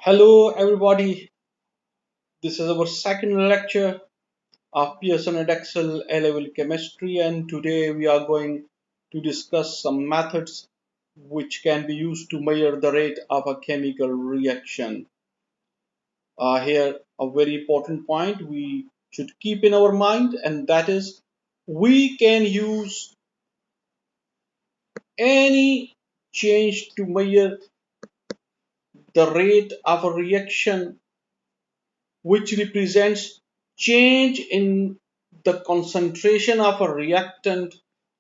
Hello everybody, this is our second lecture of Pearson and Excel A-level chemistry, and today we are going to discuss some methods which can be used to measure the rate of a chemical reaction. Here a very important point we should keep in our mind, and that is we can use any change to measure the rate of a reaction which represents change in the concentration of a reactant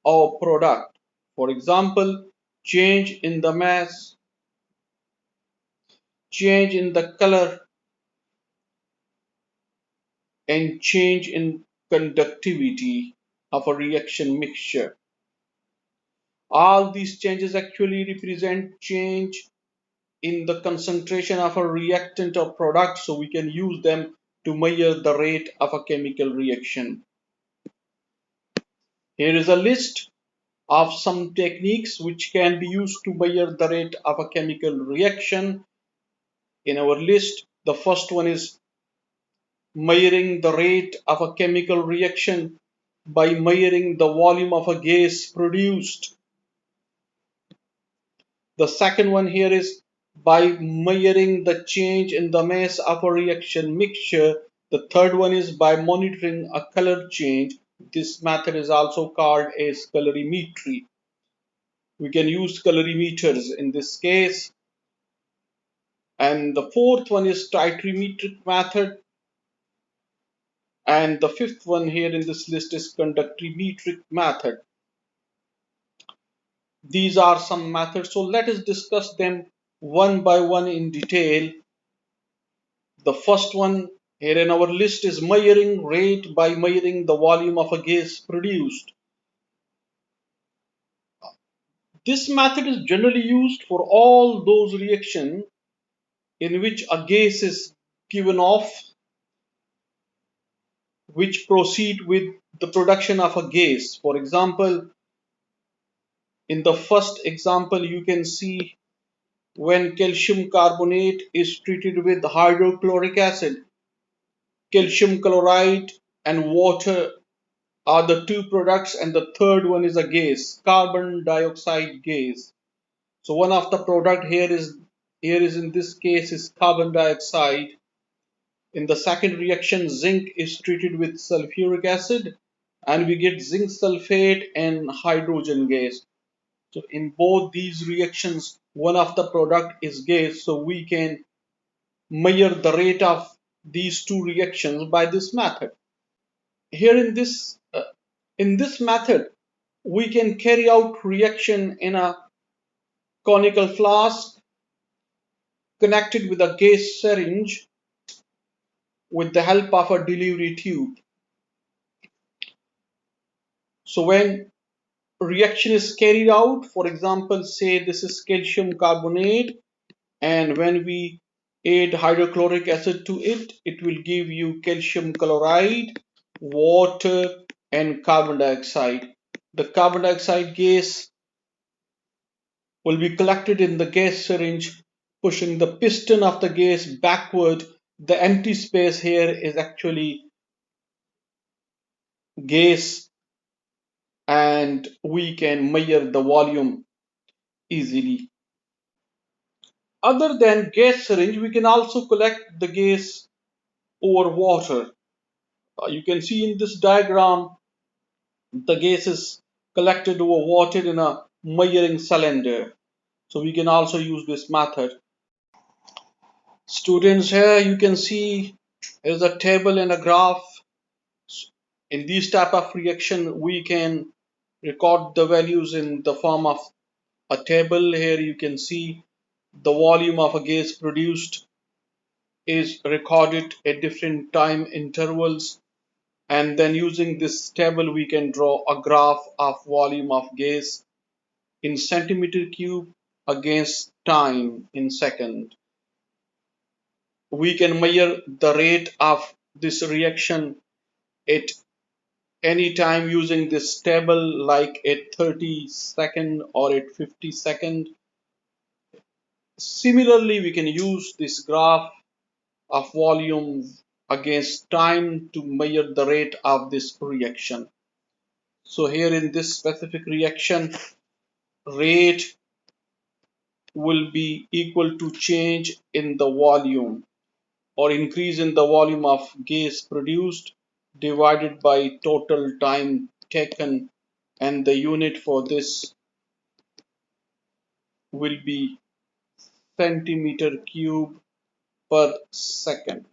or product. For example, change in the mass, change in the color, and change in conductivity of a reaction mixture. All these changes actually represent change in the concentration of a reactant or product, so we can use them to measure the rate of a chemical reaction. Here is a list of some techniques which can be used to measure the rate of a chemical reaction. In our list, the first one is measuring the rate of a chemical reaction by measuring the volume of a gas produced. The second one here is by measuring the change in the mass of a reaction mixture. The third one is by monitoring a color change. This method is also called as colorimetry. We can use colorimeters in this case. And the fourth one is titrimetric method. And the fifth one here in this list is conductimetric method. These are some methods. So let us discuss them one by one in detail. The first one here in our list is measuring rate by measuring the volume of a gas produced. This method is generally used for all those reactions in which a gas is given off which proceed with the production of a gas. For example, in the first example, you can see when calcium carbonate is treated with hydrochloric acid, calcium chloride and water are the two products, and the third one is a gas, carbon dioxide gas. So one of the product here is in this case is carbon dioxide. In the second reaction, zinc is treated with sulfuric acid and we get zinc sulfate and hydrogen gas. So in both these reactions, one of the product is gas, so we can measure the rate of these two reactions by this method. Here in this method, we can carry out reaction in a conical flask connected with a gas syringe with the help of a delivery tube. So when reaction is carried out, for example, say this is calcium carbonate, and when we add hydrochloric acid to it, it will give you calcium chloride, water, and carbon dioxide. The carbon dioxide gas will be collected in the gas syringe, pushing the piston of the gas backward. The empty space here is actually gas, and we can measure the volume easily. Other than gas syringe, we can also collect the gas over water. You can see in this diagram the gas is collected over water in a measuring cylinder. So we can also use this method. Students, here you can see there's a table and a graph. In these type of reaction, we can record the values in the form of a table. Here you can see the volume of a gas produced is recorded at different time intervals, and then using this table we can draw a graph of volume of gas in centimeter cube against time in second. We can measure the rate of this reaction at any time using this table, like at 30 second or at 50 second. Similarly, we can use this graph of volume against time to measure the rate of this reaction. So here in this specific reaction, rate will be equal to change in the volume or increase in the volume of gas produced divided by total time taken, and the unit for this will be centimeter cube per second.